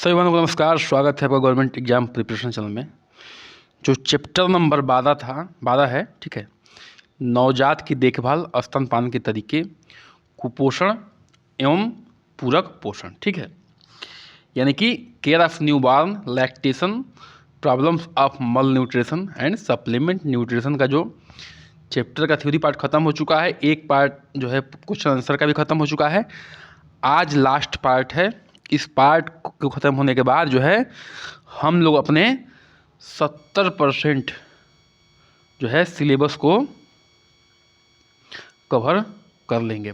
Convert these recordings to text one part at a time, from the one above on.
सभी को नमस्कार। स्वागत है आपका गवर्नमेंट एग्जाम प्रिपरेशन चैनल में। जो चैप्टर नंबर 12 है, ठीक है, नवजात की देखभाल, स्तनपान के तरीके, कुपोषण एवं पूरक पोषण, ठीक है, यानी कि care of newborn, lactation, problems of मल न्यूट्रिशन एंड सप्लीमेंट न्यूट्रिशन का जो चैप्टर का थ्योरी पार्ट खत्म हो चुका है। एक पार्ट जो है क्वेश्चन आंसर का भी खत्म हो चुका है। आज लास्ट पार्ट है। इस पार्ट को ख़त्म होने के बाद जो है हम लोग अपने 70% जो है सिलेबस को कवर कर लेंगे।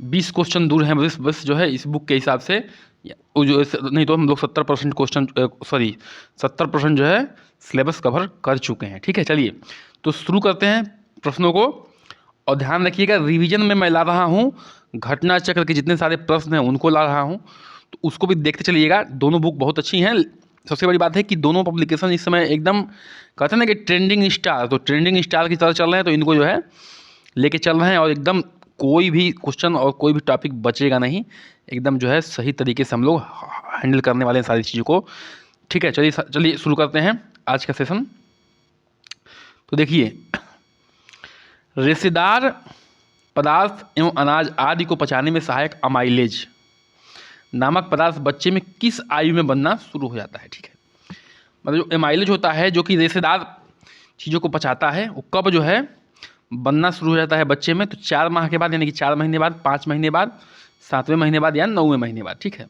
20 क्वेश्चन दूर हैं बस जो है इस बुक के हिसाब से, जो नहीं तो हम लोग 70% क्वेश्चन 70% जो है सिलेबस कवर कर चुके हैं, ठीक है। चलिए तो शुरू करते हैं प्रश्नों को, और ध्यान रखिएगा रिवीजन में मैं ला रहा हूँ घटना चक्र के जितने सारे प्रश्न हैं उनको ला रहा हूँ, तो उसको भी देखते चलिएगा। दोनों बुक बहुत अच्छी हैं। सबसे बड़ी बात है कि दोनों पब्लिकेशन इस समय एकदम कहते हैं ना कि ट्रेंडिंग स्टार, तो ट्रेंडिंग स्टार की तरह चल रहे हैं, तो इनको जो है लेके चल रहे हैं, और एकदम कोई भी क्वेश्चन और कोई भी टॉपिक बचेगा नहीं, एकदम जो है सही तरीके से हम लोग हैंडल करने वाले हैं सारी चीज़ों को, ठीक है। चलिए शुरू करते हैं आज का सेशन। तो देखिए, रेशेदार पदार्थ एवं अनाज आदि को पचाने में सहायक अमाइलेज नामक पदार्थ बच्चे में किस आयु में बनना शुरू हो जाता है, ठीक है। मतलब जो एमाइलेज होता है जो कि रेशेदार चीज़ों को पचाता है, वो कब जो है बनना शुरू हो जाता है बच्चे में? तो 4 माह के बाद, यानी कि 4 महीने बाद, 5 महीने बाद, 7वें महीने बाद या 9वें महीने बाद, ठीक है।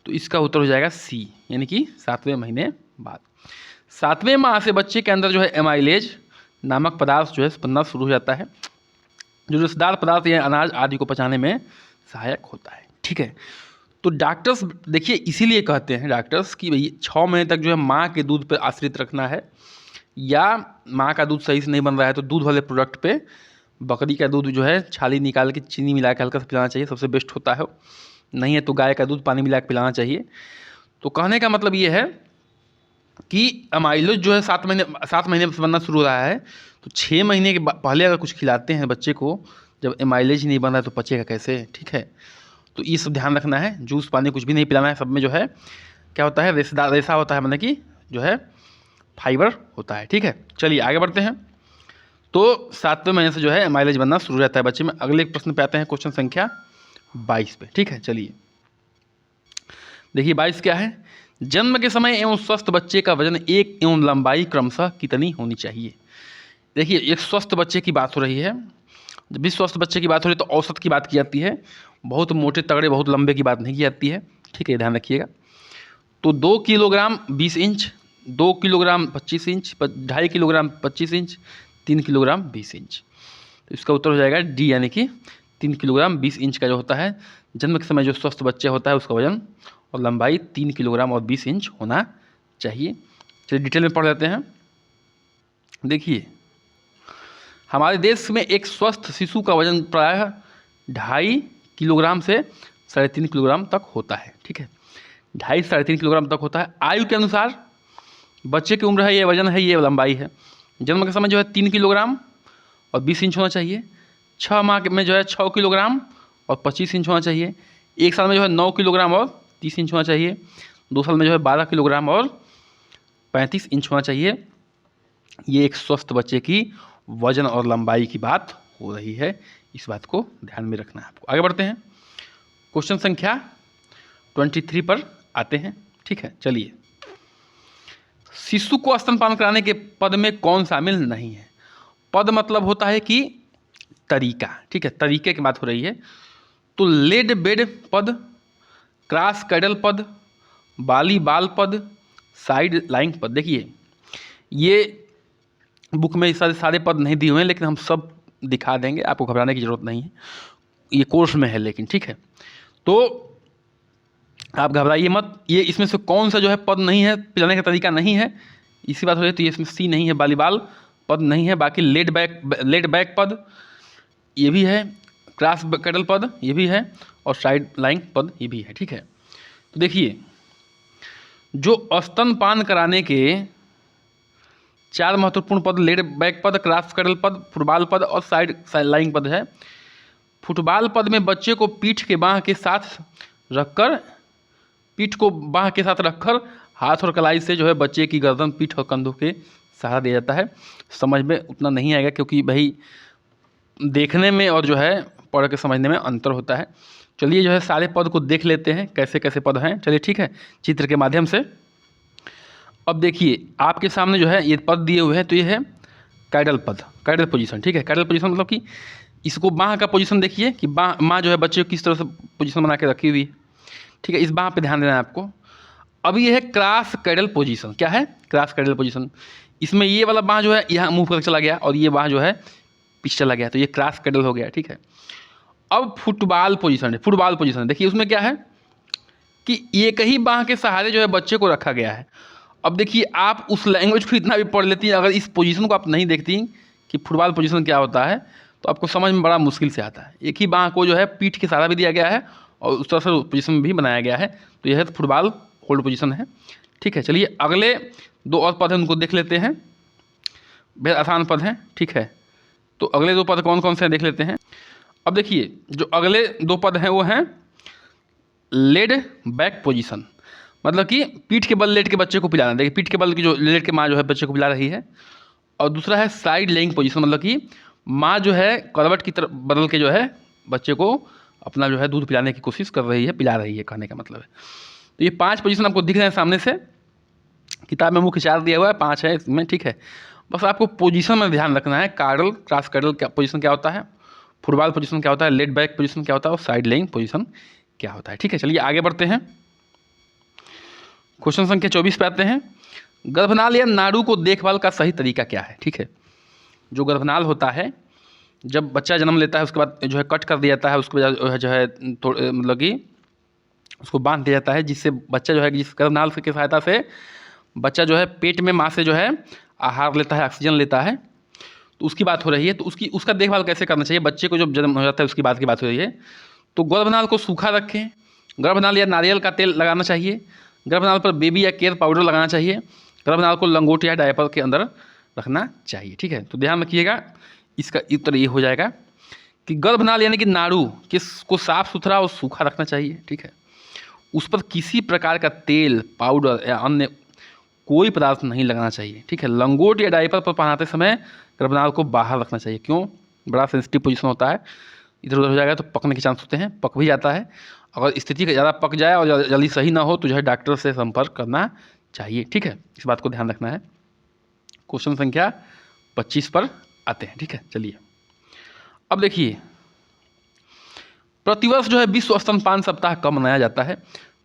तो इसका उत्तर हो जाएगा सी, यानी कि 7वें महीने बाद। 7वें माह से बच्चे के अंदर जो है एमाइलेज नामक पदार्थ जो है बनना शुरू हो जाता है, जो रेशेदार पदार्थ या अनाज आदि को पचाने में सहायक होता है, ठीक है। तो डॉक्टर्स देखिए इसीलिए कहते हैं डॉक्टर्स कि भाई 6 महीने तक जो है माँ के दूध पर आश्रित रखना है, या माँ का दूध सही से नहीं बन रहा है तो दूध वाले प्रोडक्ट पे बकरी का दूध जो है छाली निकाल के चीनी मिला के हल्का सा पिलाना चाहिए, सबसे बेस्ट होता है। नहीं है तो गाय का दूध पानी मिला के पिलाना चाहिए। तो कहने का मतलब ये है कि अमाइलेज जो है 7 महीने से बनना शुरू हो रहा है, तो 6 महीने के पहले अगर कुछ खिलाते हैं बच्चे को, जब एमाइलेज ही नहीं बन रहा है तो पचेगा कैसे, ठीक है। तो ये सब ध्यान रखना है। जूस पानी कुछ भी नहीं पिलाना है। सब में जो है क्या होता है, रेशा होता है, मतलब कि जो है फाइबर होता है, ठीक है। चलिए आगे बढ़ते हैं। तो 7वें महीने से जो है माइलेज बनना शुरू रहता है बच्चे में। अगले प्रश्न पे आते हैं, क्वेश्चन संख्या 22 पे, ठीक है। चलिए देखिए 22 क्या है, जन्म के समय एवं स्वस्थ बच्चे का वजन एक एवं लंबाई क्रमशः कितनी होनी चाहिए? देखिए एक स्वस्थ बच्चे की बात हो रही है। जब भी स्वस्थ बच्चे की बात हो रही है तो औसत की बात की जाती है, बहुत मोटे तगड़े बहुत लंबे की बात नहीं की जाती है, ठीक है, ध्यान रखिएगा। तो 2 kilogram 20 inch, 2 kilogram 25 inch, 2.5 kilogram 25 inch, 3 kilogram 20 inch. तो इसका उत्तर हो जाएगा डी, यानी कि 3 किलोग्राम 20 इंच का जो होता है जन्म के समय जो स्वस्थ बच्चा होता है उसका वजन और लंबाई 3 किलोग्राम और 20 इंच होना चाहिए। चलिए डिटेल में पढ़ लेते हैं। देखिए हमारे देश में एक स्वस्थ शिशु का वजन प्रायः 2.5 किलोग्राम से 3.5 किलोग्राम तक होता है, ठीक है। 2.5 से 3.5 किलोग्राम तक होता है। आयु के अनुसार बच्चे की उम्र है, ये वजन है, ये लंबाई है। जन्म के समय जो है 3 किलोग्राम और 20 इंच होना चाहिए। 6 माह में जो है 6 किलोग्राम और 25 इंच होना चाहिए। 1 साल में जो है 9 किलोग्राम और 30 इंच होना चाहिए। 2 साल में जो है 12 किलोग्राम और 35 इंच होना चाहिए। ये एक स्वस्थ बच्चे की वजन और लंबाई की बात हो रही है, इस बात को ध्यान में रखना है आपको। आगे बढ़ते हैं, क्वेश्चन संख्या 23 पर आते हैं, ठीक है। चलिए, शिशु को स्तनपान कराने के पद में कौन शामिल नहीं है? पद मतलब होता है कि तरीका, ठीक है, तरीके की बात हो रही है। तो लेड बेड पद, क्रॉस कैडल पद, बाली बाल पद, साइड लाइंग पद। देखिए ये बुक में सारे पद नहीं दिए हुए हैं, लेकिन हम सब दिखा देंगे, आपको घबराने की ज़रूरत नहीं है, ये कोर्स में है लेकिन, ठीक है। तो आप घबराइए मत। ये इसमें से कौन सा जो है पद नहीं है, पिलाने का तरीका नहीं है, इसी बात हो रही है। तो ये इसमें सी नहीं है, बालीबाल पद नहीं है। बाकी लेड बैक पद ये भी है, क्रॉस कैडल पद ये भी है, और साइड लाइंग पद ये भी है, ठीक है। तो देखिए जो स्तनपान कराने के 4 महत्वपूर्ण पद, लेड बैक पद, क्रॉस कैडल पद, फुटबॉल पद और साइड लाइंग पद है। फुटबॉल पद में बच्चे को पीठ के बाँह के साथ रखकर पीठ को बाह के साथ रखकर हाथ और कलाई से जो है बच्चे की गर्दन, पीठ और कंधों के सहारा दिया जाता है। समझ में उतना नहीं आएगा क्योंकि भाई देखने में और जो है पढ़ के समझने में अंतर होता है। चलिए जो है सारे पद को देख लेते हैं कैसे कैसे पद हैं। चलिए ठीक है, चित्र के माध्यम से। अब देखिए आपके सामने जो है ये पद दिए हुए हैं, तो ये है कैडल पद, कैडल पोजीशन। ठीक है, कैडल पोजीशन मतलब कि इसको बाह का पोजीशन देखिए कि बाह माँ जो है बच्चे को किस तरह से पोजीशन बना के रखी हुई है। ठीक है, इस बाह पे ध्यान देना है आपको। अब ये है क्रॉस कैडल पोजीशन। क्या है? Cross cattle position. इसमें ये वाला बाह जो है यहाँ मूव करके चला गया और ये बाह जो है पीछे चला गया, तो ये क्रॉस कैडल हो गया। ठीक है, अब फुटबॉल पोजीशन है। फुटबॉल पोजीशन देखिए उसमें क्या है कि एक ही बाह के सहारे जो है बच्चे को रखा गया है। अब देखिए आप उस लैंग्वेज को इतना भी पढ़ लेती हैं, अगर इस पोजीशन को आप नहीं देखती कि फुटबॉल पोजीशन क्या होता है तो आपको समझ में बड़ा मुश्किल से आता है। एक ही बाह को जो है पीठ के सहारा भी दिया गया है और उस तरह से पोजीशन भी बनाया गया है, तो यह फुटबॉल होल्ड पोजीशन है। ठीक है, चलिए अगले दो और पद हैं उनको देख लेते हैं। बेहद आसान पद हैं। ठीक है, तो अगले दो पद कौन कौन से हैं देख लेते हैं। अब देखिए जो अगले दो पद हैं वो हैं लेड बैक पोजीशन, मतलब कि पीठ के बल लेट के बच्चे को पिलाना। देखिए पीठ के बल की जो लेट के माँ जो है बच्चे को पिला रही है। और दूसरा है साइड लेइंग पोजीशन, मतलब कि माँ जो है करवट की तरफ बदल के जो है बच्चे को अपना जो है दूध पिलाने की कोशिश कर रही है, पिला रही है, कहने का मतलब है। तो ये 5 पोजीशन आपको दिख रहे हैं सामने से। किताब में मुख्य 4 दिया हुआ है, 5 है इसमें। ठीक है, बस आपको पोजीशन में ध्यान रखना है। कार्डल, क्रॉस कार्डल क्या पोजीशन क्या होता है, फुटबॉल पोजीशन क्या होता है, लेड बैक पोजीशन क्या होता है और साइड लेइंग पोजीशन क्या होता है। ठीक है, चलिए आगे बढ़ते हैं। क्वेश्चन संख्या 24 पे आते हैं। गर्भनाल या नाड़ू को देखभाल का सही तरीका क्या है? ठीक है, जो गर्भनाल होता है जब बच्चा जन्म लेता है उसके बाद जो है कट कर दिया जाता है, उसके बाद जो है मतलब कि उसको बांध दिया जाता है, जिससे बच्चा जो है जिस गर्भनाल की सहायता से बच्चा जो है पेट में माँ से जो है आहार लेता है, ऑक्सीजन लेता है। तो उसकी बात हो रही है, तो उसका देखभाल कैसे करना चाहिए बच्चे को जब जन्म हो जाता है उसकी बात की बात हो रही है। तो गर्भनाल को सूखा रखें, गर्भनाल या नारियल का तेल लगाना चाहिए, गर्भनाल पर बेबी या केयर पाउडर लगाना चाहिए, गर्भनाल को लंगोट या डायपर के अंदर रखना चाहिए। ठीक है, तो ध्यान रखिएगा, इसका उत्तर ये हो जाएगा कि गर्भनाल यानी कि नाड़ू को साफ सुथरा और सूखा रखना चाहिए। ठीक है, उस पर किसी प्रकार का तेल, पाउडर या अन्य कोई पदार्थ नहीं लगाना चाहिए। ठीक है, लंगोट या डायपर पर पहनाते समय गर्भनाल को बाहर रखना चाहिए। क्यों? बड़ा सेंसिटिव पोजीशन होता है, इधर उधर हो जाएगा तो पकने के चांस होते हैं, पक भी जाता है। अगर स्थिति ज़्यादा पक जाए और जल्दी सही ना हो तो जो है डॉक्टर से संपर्क करना चाहिए। ठीक है, इस बात को ध्यान रखना है। क्वेश्चन संख्या 25 पर आते हैं। ठीक है, चलिए अब देखिए प्रतिवर्ष जो है विश्व स्तनपान सप्ताह कब मनाया जाता है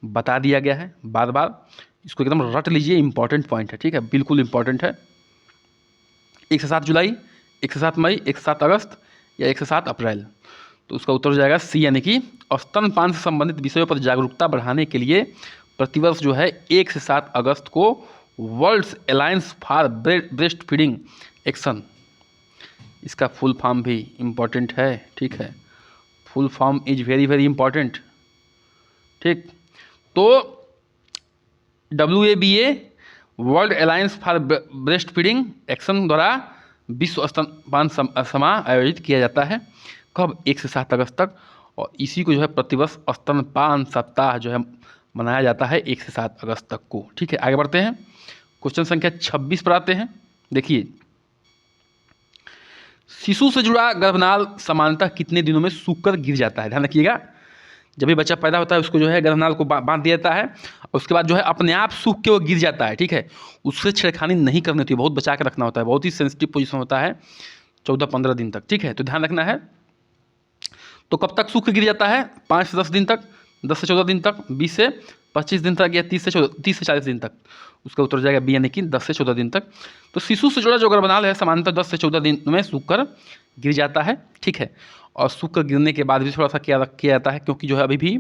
बता दिया गया है बार बार, इसको एकदम रट लीजिए, इंपॉर्टेंट पॉइंट है। ठीक है, बिल्कुल इंपॉर्टेंट है। 1 से 7 जुलाई, 1 से 7 मई, 1 से 7 अगस्त या 1 से 7 अप्रैल। तो उसका उत्तर हो जाएगा सी, यानी कि स्तनपान से संबंधित विषयों पर जागरूकता बढ़ाने के लिए प्रतिवर्ष जो है 1 से 7 अगस्त को world alliance for breast feeding action, इसका फुल फॉर्म भी इम्पॉर्टेंट है। ठीक है, full form is very very important. ठीक, तो WABA world alliance for breast feeding action द्वारा विश्व स्तनपान समारोह आयोजित किया जाता है। कब? 1 से 7 अगस्त तक। और इसी को जो है प्रतिवर्ष स्तनपान सप्ताह जो है मनाया जाता है 1 से 7 अगस्त तक को। ठीक है, आगे बढ़ते हैं। क्वेश्चन संख्या 26 पर आते हैं। देखिए शिशु से जुड़ा गर्भनाल सामान्यतः कितने दिनों में सूखकर गिर जाता है? ध्यान रखिएगा, जब भी बच्चा पैदा होता है उसको जो है गर्भनाल को बांध दिया जाता है और उसके बाद जो है अपने आप सूख के वो गिर जाता है। ठीक है, उससे छेड़खानी नहीं करनी होती है, बहुत बचा के रखना होता है, बहुत ही सेंसिटिव पोजीशन होता है 14-15 दिन तक। ठीक है, तो ध्यान रखना है। तो कब तक सूख के गिर जाता है? 5 से 10 दिन तक, 10 से 14 दिन तक, 20 से 25 दिन तक या 30 से 40 दिन तक। उसका उत्तर हो जाएगा बी, यानी कि 10 से 14 दिन तक। तो शिशु से जुड़ा जो गर्भनाल है सामान्यतः 10 से 14 दिन में सूखकर गिर जाता है। ठीक है, और सूखकर गिरने के बाद भी थोड़ा सा क्या किया जाता है, क्योंकि जो है अभी भी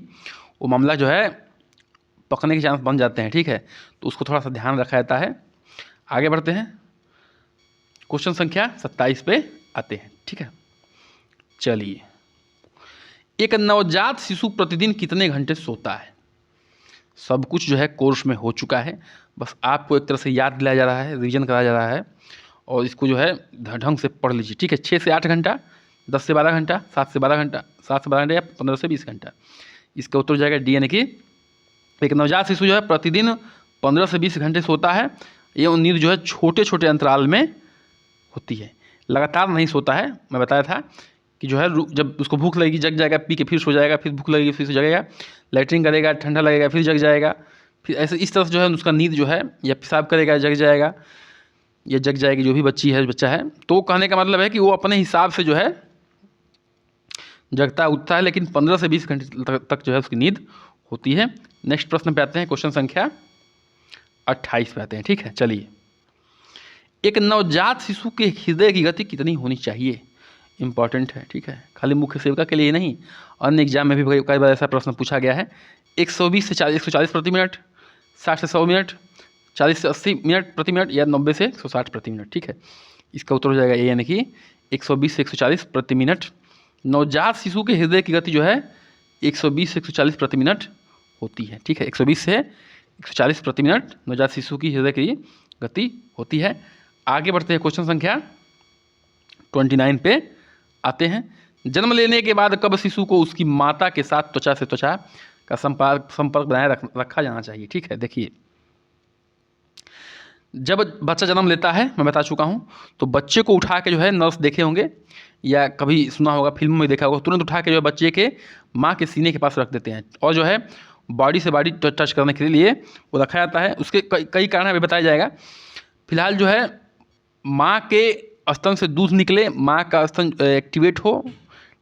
वो मामला जो है पकने के चांस बन जाते हैं। ठीक है, तो उसको थोड़ा सा ध्यान रखा जाता है। आगे बढ़ते हैं, क्वेश्चन संख्या 27 पे आते हैं। ठीक है, चलिए एक नवजात शिशु प्रतिदिन कितने घंटे सोता है? सब कुछ जो है कोर्स में हो चुका है, बस आपको एक तरह से याद दिलाया जा रहा है, रिवीजन कराया जा रहा है और इसको जो है ढंग से पढ़ लीजिए। ठीक है, 6 से 8 घंटा, 10 से 12 घंटा, 7 से 12 घंटा, 7 से 12 घंटा या 15 से 20 घंटा। इसका उत्तर हो जाएगा डी, यानी कि एक नवजात शिशु जो है प्रतिदिन 15 से 20 घंटे सोता है। ये नींद जो है छोटे छोटे अंतराल में होती है, लगातार नहीं सोता है। मैं बताया था कि जो है जब उसको भूख लगेगी जग जाएगा, पी के फिर सो जाएगा, फिर भूख लगेगी फिर सो जाएगा, लैट्रिन करेगा, ठंडा लगेगा फिर जग जाएगा, फिर ऐसे इस तरह से जो है उसका नींद जो है, या पेशाब करेगा जग जाएगा, या जग जाएगी जो भी बच्चा है। तो कहने का मतलब है कि वो अपने हिसाब से जो है जगता उठता है, लेकिन 15 से 20 घंटे तक जो है उसकी नींद होती है। नेक्स्ट प्रश्न पे आते हैं, क्वेश्चन संख्या 28 पे आते हैं। ठीक है, चलिए। एक नवजात शिशु के हृदय की गति कितनी होनी चाहिए? इंपॉर्टेंट है। ठीक है, खाली मुख्य सेविका के लिए नहीं, अन्य एग्जाम में भी कई बार ऐसा प्रश्न पूछा गया है। 120 से 140 प्रति मिनट, 60 से 100 मिनट, 40 से 80 मिनट प्रति मिनट, या 90 से 160 प्रति मिनट। ठीक है, इसका उत्तर हो जाएगा ए, यानी कि 120 से 140 प्रति मिनट। नवजात शिशु के हृदय की गति जो है 120 से 140 प्रति मिनट होती है। ठीक है, 120 से 140 प्रति मिनट नवजात शिशु की हृदय की गति होती है। आगे बढ़ते हैं, क्वेश्चन संख्या 29 पे आते हैं। जन्म लेने के बाद कब शिशु को उसकी माता के साथ त्वचा से त्वचा का संपर्क बनाए रखा जाना चाहिए? ठीक है, देखिए, जब बच्चा जन्म लेता है, मैं बता चुका हूँ, तो बच्चे को उठा के जो है नर्स देखे होंगे या कभी सुना होगा, फिल्म में देखा होगा, तुरंत उठा के जो है बच्चे के माँ के सीने के पास रख देते हैं, और जो है बॉडी से बॉडी टच करने के लिए वो रखा जाता है। उसके कई कारण अभी बताया जाएगा। फिलहाल जो है माँ के स्तन से दूध निकले, माँ का स्तन एक्टिवेट हो,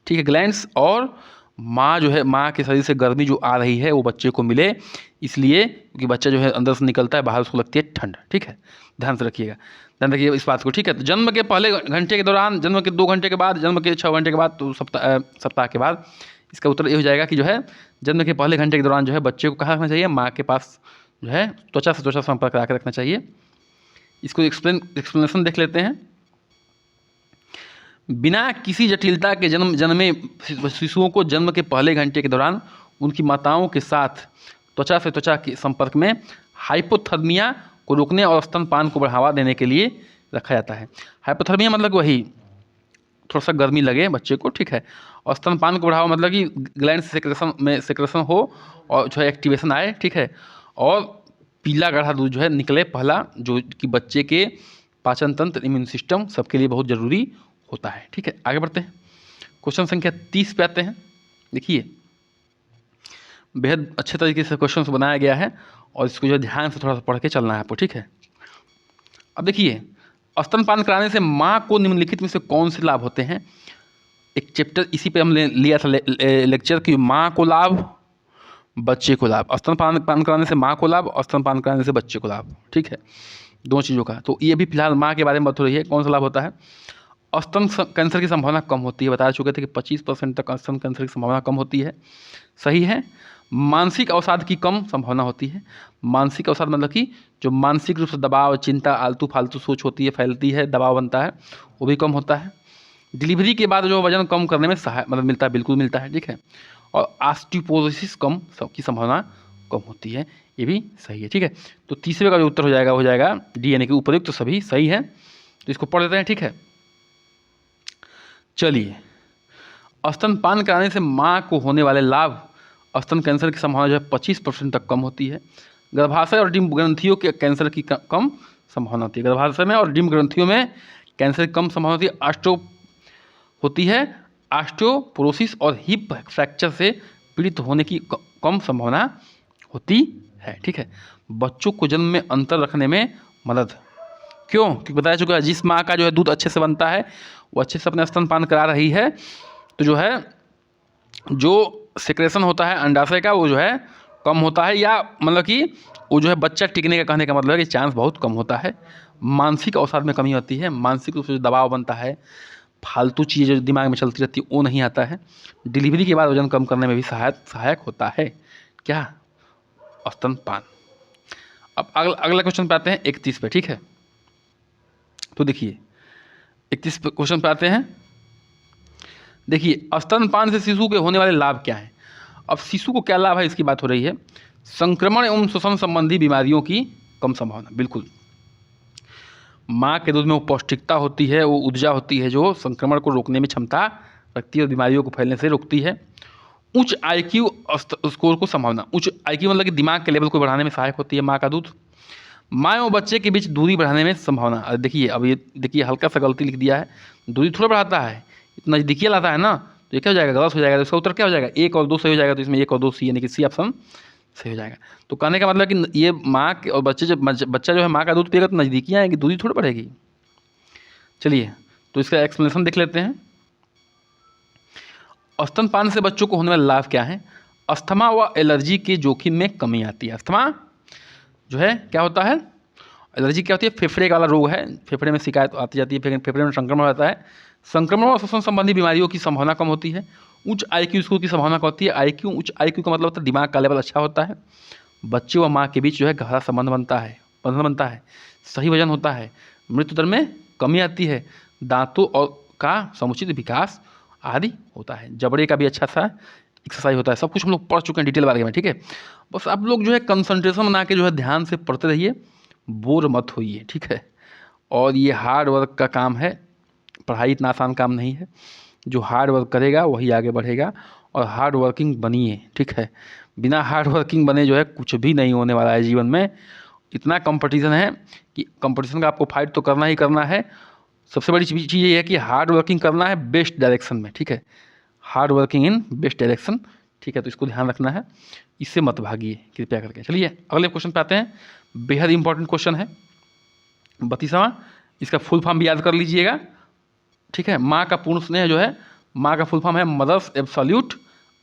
ठीक है, ग्लैंड्स, और माँ जो है, माँ के शरीर से गर्मी जो आ रही है वो बच्चे को मिले, इसलिए क्योंकि बच्चा जो है अंदर से निकलता है, बाहर उसको लगती है ठंड। ठीक है, ध्यान से रखिएगा, ध्यान रखिए इस बात को। ठीक है, तो जन्म के पहले घंटे के दौरान, जन्म के 2 घंटे के बाद, जन्म के 6 घंटे के बाद, तो सप्ताह के बाद, इसका उत्तर ये हो जाएगा कि जो है जन्म के पहले घंटे के दौरान जो है बच्चे को कहाँ रखना चाहिए? माँ के पास जो है त्वचा से त्वचा संपर्क करा के रखना चाहिए। इसको एक्सप्लेनेशन देख लेते हैं। बिना किसी जटिलता के जन्मे शिशुओं को जन्म के पहले घंटे के दौरान उनकी माताओं के साथ त्वचा से त्वचा के संपर्क में हाइपोथर्मिया को रोकने और स्तनपान को बढ़ावा देने के लिए रखा जाता है। हाइपोथर्मिया मतलब वही थोड़ा सा गर्मी लगे बच्चे को, ठीक है, और स्तनपान को बढ़ावा मतलब कि ग्लैंड सेक्रेशन हो और जो है एक्टिवेशन आए, ठीक है, और पीला गाढ़ा दूध जो है निकले पहला, जो कि बच्चे के पाचन तंत्र, इम्यून सिस्टम सबके लिए बहुत ज़रूरी होता है। ठीक है, आगे बढ़ते हैं, क्वेश्चन संख्या 30 पे आते हैं। देखिए, बेहद अच्छे तरीके से क्वेश्चन बनाया गया है और इसको जो ध्यान से थोड़ा सा पढ़ के चलना है आपको। ठीक है, अब देखिए, स्तनपान कराने से माँ को निम्नलिखित में से कौन से लाभ होते हैं? एक चैप्टर इसी पे हम लिया था लेक्चर कि माँ को लाभ, बच्चे को लाभ। स्तनपान कराने से माँ को लाभ और स्तनपान कराने से बच्चे को लाभ। ठीक है, दो चीज़ों का। तो ये भी फिलहाल माँ के बारे में बात हो रही है। कौन सा लाभ होता है? स्तन कैंसर की संभावना कम होती है। बता चुके थे कि 25% तक स्तन कैंसर की संभावना कम होती है। सही है। मानसिक अवसाद की कम संभावना होती है। मानसिक अवसाद मतलब कि जो मानसिक रूप से दबाव, चिंता, आलतू फालतू सोच होती है, फैलती है, दबाव बनता है, वो भी कम होता है। डिलीवरी के बाद जो वजन कम करने में सहायक मतलब मिलता है, बिल्कुल मिलता है। ठीक है, और ऑस्टियोपोरोसिस कम की संभावना कम होती है, ये भी सही है। ठीक है, तो तीसरे का जो उत्तर हो जाएगा डी, यानी कि उपयुक्त, तो सभी सही है। तो इसको पढ़ लेते हैं। ठीक है, चलिए, स्तनपान कराने से माँ को होने वाले लाभ, स्तन कैंसर की संभावना जो है 25% तक कम होती है। गर्भाशय और डिम्ब ग्रंथियों के कैंसर की कम संभावना होती है। गर्भाशय में और डिम्ब ग्रंथियों में कैंसर की कम संभावना होती है। ऑस्टियोपोरोसिस और हिप फ्रैक्चर से पीड़ित होने की कम संभावना होती है। ठीक है, बच्चों को जन्म में अंतर रखने में मदद, क्यों? क्योंकि बताया चुका है, जिस माँ का जो है दूध अच्छे से बनता है वो अच्छे से अपने स्तनपान करा रही है, तो जो है जो सेक्रेशन होता है अंडाशय का वो जो है कम होता है, या मतलब कि वो जो है बच्चा टिकने का, कहने का मतलब है कि चांस बहुत कम होता है। मानसिक अवसाद में कमी होती है। मानसिक रूप से जो दबाव बनता है, फालतू चीज़ें जो दिमाग में चलती रहती है, वो नहीं आता है। डिलीवरी के बाद वजन कम करने में भी सहायक होता है। क्या? स्तनपान। अब अगला क्वेश्चन पे आते हैं 31 पे। ठीक है, तो देखिए 31 क्वेश्चन पे आते हैं। देखिए, स्तनपान से शिशु के होने वाले लाभ क्या हैं? अब शिशु को क्या लाभ है इसकी बात हो रही है। संक्रमण एवं श्वसन संबंधी बीमारियों की कम संभावना, बिल्कुल। माँ के दूध में वो पौष्टिकता होती है, वो ऊर्जा होती है जो संक्रमण को रोकने में क्षमता रखती है और बीमारियों को फैलने से रोकती है। उच्च आईक्यू स्कोर को संभावना। उच्च आईक्यू मतलब कि दिमाग के लेवल को बढ़ाने में सहायक होती है माँ का दूध। माँ एवं बच्चे के बीच दूरी बढ़ाने में संभावना। देखिए अब ये देखिए हल्का सा गलती लिख दिया है, दूरी थोड़ा बढ़ाता है, इतना नजदीकी लाता है ना, तो ये क्या हो जाएगा, गलत हो जाएगा। तो इसका उत्तर क्या हो जाएगा, 1 और 2 सही हो जाएगा। तो इसमें 1 और 2 सी, यानी कि सी ऑप्शन सही हो जाएगा। तो कहने का मतलब कि ये माँ के और बच्चे जब बच्चा जो है माँ का दूध पिएगा तो नजदीकियाँ आएगी, दूरी थोड़ी बढ़ेगी। चलिए तो इसका एक्सप्लेनेशन देख लेते हैं। स्तनपान से बच्चों को होने वाले लाभ क्या है। अस्थमा व एलर्जी के जोखिम में कमी आती है। अस्थमा जो है क्या होता है, एलर्जी क्या होती है, फेफड़े का वाला रोग है, फेफड़े में शिकायत आती जाती है, फेफड़े में संक्रमण रहता है, संक्रमण और श्वसन संबंधी बीमारियों की संभावना कम होती है। उच्च आईक्यू स्कोर की संभावना कम होती है। आईक्यू, उच्च आईक्यू का मतलब होता है दिमाग का लेवल अच्छा होता है। बच्चे व माँ के बीच जो है गहरा संबंध बनता है, सही वजन होता है, मृत्यु दर में कमी आती है, दांतों और का समुचित विकास आदि होता है, जबड़े का भी अच्छा सा एक्सरसाइज होता है। सब कुछ हम लोग पढ़ चुके हैं डिटेल बारे में, ठीक है। बस आप लोग जो है कंसंट्रेशन बना के जो है ध्यान से पढ़ते रहिए, बोर मत होइए, ठीक है। और ये हार्ड वर्क का काम है, पढ़ाई इतना आसान काम नहीं है। जो हार्ड वर्क करेगा वही आगे बढ़ेगा, और हार्ड वर्किंग बनिए, ठीक है। बिना हार्ड वर्किंग बने जो है कुछ भी नहीं होने वाला है जीवन में। इतना कंपटीशन है कि कंपटीशन का आपको फाइट तो करना ही करना है। सबसे बड़ी चीज़ ये है कि हार्ड वर्किंग करना है बेस्ट डायरेक्शन में, ठीक है। Hard working in best direction, ठीक है। तो इसको ध्यान रखना है, इससे मत भागिए कृपया करके। चलिए अगले क्वेश्चन पे आते हैं। बेहद इंपॉर्टेंट क्वेश्चन है 32वां। इसका फुल फॉर्म भी याद कर लीजिएगा, ठीक है। माँ का पूर्ण स्नेह जो है, माँ का फुल फॉर्म है मदर्स एब्सोल्यूट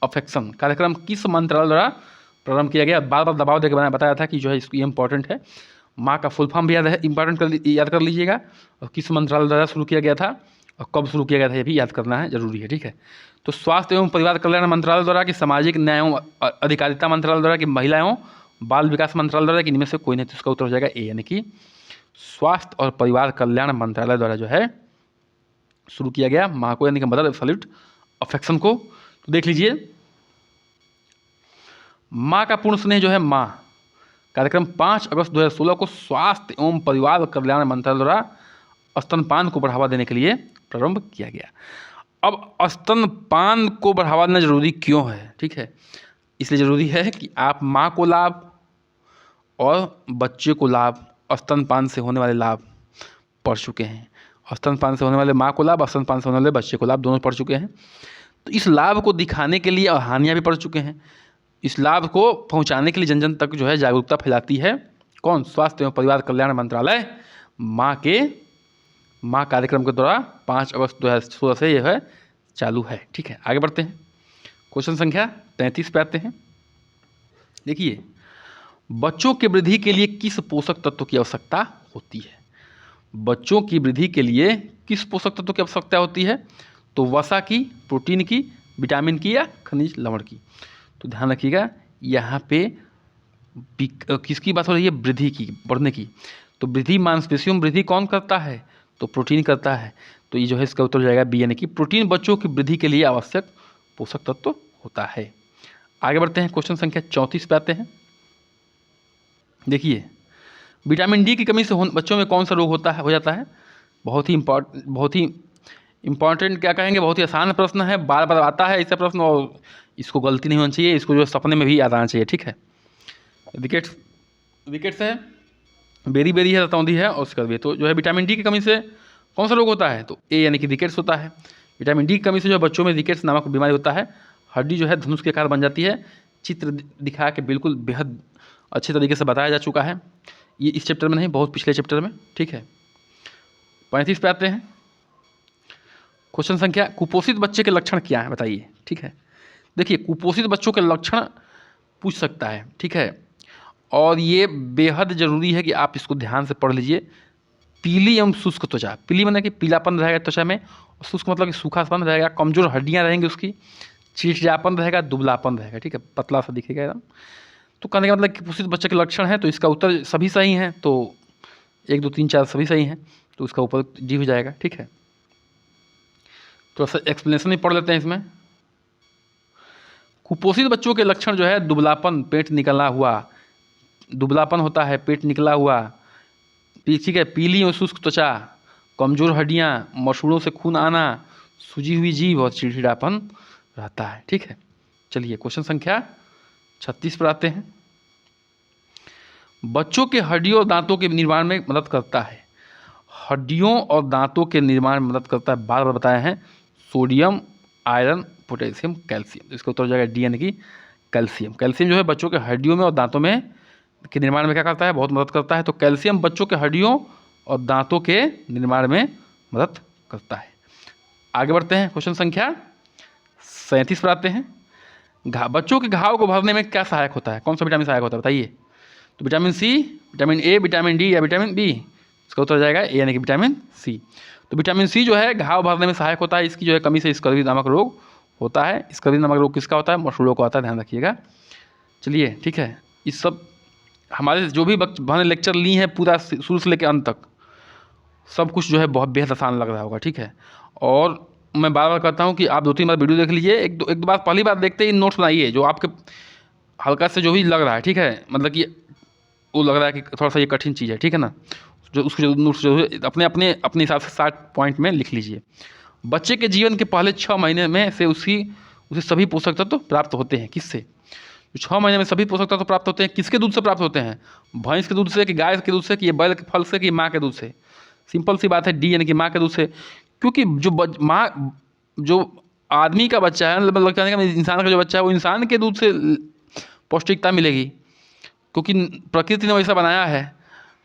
अफेक्शन। कार्यक्रम किस मंत्रालय द्वारा प्रारंभ किया गया। बार बार दबाव देकर मैंने बताया था कि जो है इसको ये इंपॉर्टेंट है। माँ का फुल फॉर्म भी याद है, इंपॉर्टेंट याद कर लीजिएगा, और किस मंत्रालय द्वारा शुरू किया गया था और कब शुरू किया गया था ये भी याद करना है, जरूरी है, ठीक है। तो स्वास्थ्य एवं परिवार कल्याण मंत्रालय द्वारा कि सामाजिक न्याय एवं अधिकारिता मंत्रालय द्वारा कि महिला एवं बाल विकास मंत्रालय द्वारा कि इनमें से कोई नहीं। तो इसका उत्तर हो जाएगा ए, यानी कि स्वास्थ्य और परिवार कल्याण मंत्रालय द्वारा जो है शुरू किया गया माँ को, यानी कि मदर एब्सोल्यूट अफेक्शन को। तो देख लीजिए, माँ का पूर्ण स्नेह जो है माँ कार्यक्रम 5 अगस्त 2016 को स्वास्थ्य एवं परिवार कल्याण मंत्रालय द्वारा स्तनपान को बढ़ावा देने के लिए प्रारंभ किया गया। अब स्तनपान को बढ़ावा देना जरूरी क्यों है, ठीक है। इसलिए ज़रूरी है कि आप माँ को लाभ और बच्चे को लाभ, स्तनपान से होने वाले लाभ पढ़ चुके हैं। स्तनपान से होने वाले माँ को लाभ, स्तनपान से होने वाले बच्चे को लाभ, दोनों पढ़ चुके हैं। तो इस लाभ को दिखाने के लिए और हानियाँ भी पढ़ चुके हैं। इस लाभ को पहुँचाने के लिए जन जन तक जो है जागरूकता फैलाती है कौन, स्वास्थ्य एवं परिवार कल्याण मंत्रालय। माँ कार्यक्रम के द्वारा 5 अगस्त 2016 से यह है चालू है, ठीक है। आगे बढ़ते हैं, क्वेश्चन संख्या 33 पे आते हैं। देखिए, बच्चों की वृद्धि के लिए किस पोषक तत्व की आवश्यकता होती है। बच्चों की वृद्धि के लिए किस पोषक तत्व की आवश्यकता होती है। तो वसा की, प्रोटीन की, विटामिन की या खनिज लवण की। तो ध्यान रखिएगा, यहाँ पे किसकी बात हो रही है, वृद्धि की, बढ़ने की। तो वृद्धि, मांसपेशियों में वृद्धि कौन करता है, तो प्रोटीन करता है। तो ये जो है इसका उत्तर हो जाएगा बी, यानी कि प्रोटीन बच्चों की वृद्धि के लिए आवश्यक पोषक तत्व होता है। आगे बढ़ते हैं, क्वेश्चन संख्या 34 पे आते हैं। देखिए, विटामिन डी की कमी से बच्चों में कौन सा रोग हो जाता है। बहुत ही इम्पॉर्टेंट क्या कहेंगे, बहुत ही आसान प्रश्न है, बार बार आता है ऐसा प्रश्न, और इसको गलती नहीं होनी चाहिए, इसको जो सपने में भी याद आना चाहिए, ठीक है। विकेट्स है, बेरी बेरी है, रतौंधी है और उसका भी। तो जो है विटामिन डी की कमी से कौन सा रोग होता है, तो ए, यानी कि रिकेट्स होता है। विटामिन डी की कमी से जो बच्चों में रिकेट्स नामक बीमारी होता है। हड्डी जो है धनुष के आकार बन जाती है। चित्र दिखा के बिल्कुल बेहद अच्छे तरीके से बताया जा चुका है, ये इस चैप्टर में नहीं, बहुत पिछले चैप्टर में, ठीक है। 35 पे आते हैं, क्वेश्चन संख्या, कुपोषित बच्चे के लक्षण क्या है बताइए, ठीक है। देखिए, कुपोषित बच्चों के लक्षण पूछ सकता है, ठीक है, और ये बेहद ज़रूरी है कि आप इसको ध्यान से पढ़ लीजिए। पीली एवं शुष्क त्वचा, पीली मतलब कि पीलापन रहेगा त्वचा में, और शुष्क मतलब कि सूखापन रहेगा, कमज़ोर हड्डियाँ रहेंगी उसकी, चिड़चिड़ापन रहेगा, दुबलापन रहेगा, ठीक है, पतला सा दिखेगा एकदम। तो कहने का मतलब कुपोषित बच्चे के लक्षण है, तो इसका उत्तर सभी सही हैं, तो 1 2 3 4 सभी सही हैं, तो उसका ऊपर डी हो जाएगा, ठीक है। तो ऐसा एक्सप्लेनेशन भी पढ़ लेते हैं इसमें। कुपोषित बच्चों के लक्षण जो है दुबलापन, पेट निकला हुआ, दुबलापन होता है, पेट निकला हुआ, ठीक है, पीली और शुष्क त्वचा, कमज़ोर हड्डियाँ, मसूड़ों से खून आना, सूजी हुई जीभ और चिड़चिड़ापन रहता है, ठीक है। चलिए क्वेश्चन संख्या 36 पर आते हैं। बच्चों के हड्डियों और दांतों के निर्माण में मदद करता है। हड्डियों और दांतों के निर्माण में मदद करता है, बार बार बताए हैं, सोडियम, आयरन, पोटेशियम, कैल्शियम। तो इसका उत्तर हो जाएगा डी यानी कि कैल्शियम। कैल्शियम जो है बच्चों के हड्डियों में और दांतों में के निर्माण में क्या करता है, बहुत मदद करता है। तो कैल्शियम बच्चों के हड्डियों और दांतों के निर्माण में मदद करता है। आगे बढ़ते हैं, क्वेश्चन संख्या 37 पर आते हैं। बच्चों के घाव को भरने में क्या सहायक होता है, कौन सा विटामिन सहायक होता है बताइए। तो vitamin C, vitamin A, vitamin D या विटामिन बी। इसका उत्तर हो जाएगा ए यानी कि विटामिन सी। तो विटामिन सी जो है घाव भरने में सहायक होता है। इसकी जो है कमी से स्कर्वी नामक रोग होता है। स्कर्वी नामक रोग किसका होता है, मसूड़ों को आता है, ध्यान रखिएगा। चलिए ठीक है, इस सब हमारे जो भी हमने लेक्चर ली हैं पूरा शुरू से लेकर अंत तक सब कुछ जो है बहुत बेहद आसान लग रहा होगा, ठीक है। और मैं बार बार कहता हूँ कि आप 2-3 बार वीडियो देख लीजिए, एक दो बार पहली बार देखते ही नोट्स बनाइए जो आपके हल्का से जो भी लग रहा है, ठीक है, मतलब कि वो लग रहा है कि थोड़ा सा ये कठिन चीज़ है, ठीक है ना, जो उसके जो नोट्स जो है अपने हिसाब से 60 पॉइंट में लिख लीजिए। बच्चे के जीवन के पहले 6 महीने में से उसे सभी पोषक तत्व प्राप्त होते हैं। किससे? 6 महीने में सभी पोषक तत्व प्राप्त होते हैं। किसके दूध से प्राप्त होते हैं? भैंस के दूध से, कि गाय के दूध से, कि ये बैल के फल से, कि माँ के दूध से? सिंपल सी बात है, डी यानी कि माँ के दूध से। क्योंकि जो आदमी का बच्चा है, मतलब इंसान का जो बच्चा है वो इंसान के दूध से पौष्टिकता मिलेगी, क्योंकि प्रकृति ने वैसा बनाया है,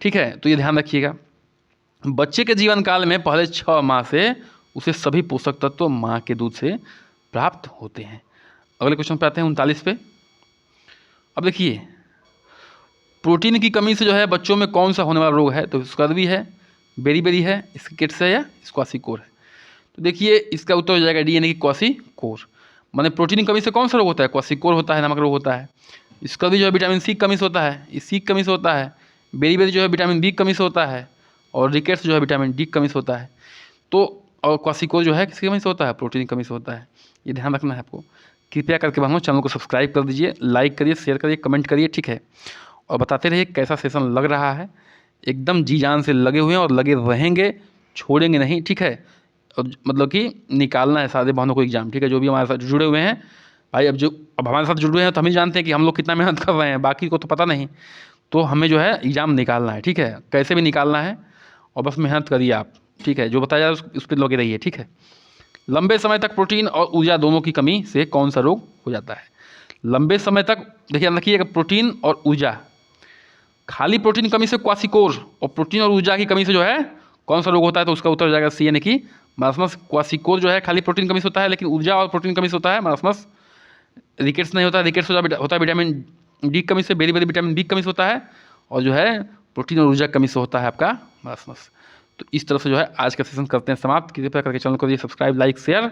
ठीक है। तो ये ध्यान रखिएगा, बच्चे के जीवन काल में पहले 6 माह से उसे सभी पोषक तत्व माँ के दूध से प्राप्त होते हैं। अगले क्वेश्चन पे आते हैं 39 पे। अब देखिए, प्रोटीन की कमी से जो है बच्चों में कौन सा होने वाला रोग है? तो स्कर्वी है, बेरी है, स्किट्स है या क्वाशीकोर है? तो देखिए इसका उत्तर हो जाएगा डी यानी कि क्वाशीकोर। माने प्रोटीन की कमी से कौन सा रोग होता है? क्वाशीकोर होता है, नामक रोग होता है। स्कर्वी जो है विटामिन सी की कमी से होता है, इस सी की कमी से होता है। बेरी जो है विटामिन बी की कमी से होता है, और रिकेट्स जो है विटामिन डी की कमी से होता है। तो और क्वाशीकोर जो है किसकी कमी से होता है? प्रोटीन की कमी से होता है। ये ध्यान रखना है आपको। कृपया करके भाइयों चैनल को सब्सक्राइब कर दीजिए, लाइक करिए, शेयर करिए, कमेंट करिए, ठीक है। और बताते रहिए कैसा सेशन लग रहा है। एकदम जी जान से लगे हुए हैं और लगे रहेंगे, छोड़ेंगे नहीं, ठीक है। और मतलब कि निकालना है सारे बहनों को एग्जाम, ठीक है। जो भी हमारे साथ जुड़े हुए हैं भाई, अब हमारे साथ जुड़े हैं तो हम ही जानते हैं कि हम लोग कितना मेहनत कर रहे हैं, बाकी को तो पता नहीं। तो हमें जो है एग्ज़ाम निकालना है, ठीक है, कैसे भी निकालना है, और बस मेहनत करिए आप, ठीक है। जो बताया जाए उस पर लगे रहिए, ठीक है। लंबे समय तक प्रोटीन और ऊर्जा दोनों की कमी से कौन सा रोग हो जाता है? लंबे समय तक देखिए रखिएगा, प्रोटीन और ऊर्जा, खाली प्रोटीन की कमी से क्वाशीकोर, और प्रोटीन और ऊर्जा की कमी से जो है कौन सा रोग होता है? तो उसका उत्तर हो जाएगा सी यानी कि मारास्मस। क्वाशीकोर जो है खाली प्रोटीन की कमी से होता है, लेकिन ऊर्जा और प्रोटीन की कमी से होता है मारास्मस। रिकेट्स नहीं होता है, रिकेट्स होता है विटामिन डी की कमी से, बेरी विटामिन बी की कमी से होता है, और जो है प्रोटीन और ऊर्जा की कमी से होता है आपका मारास्मस। तो इस तरह से जो है आज का सेशन करते हैं समाप्त। कृपया करके चैनल को सब्सक्राइब, लाइक, शेयर,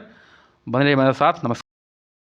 बने रहिए हमारे साथ। नमस्कार।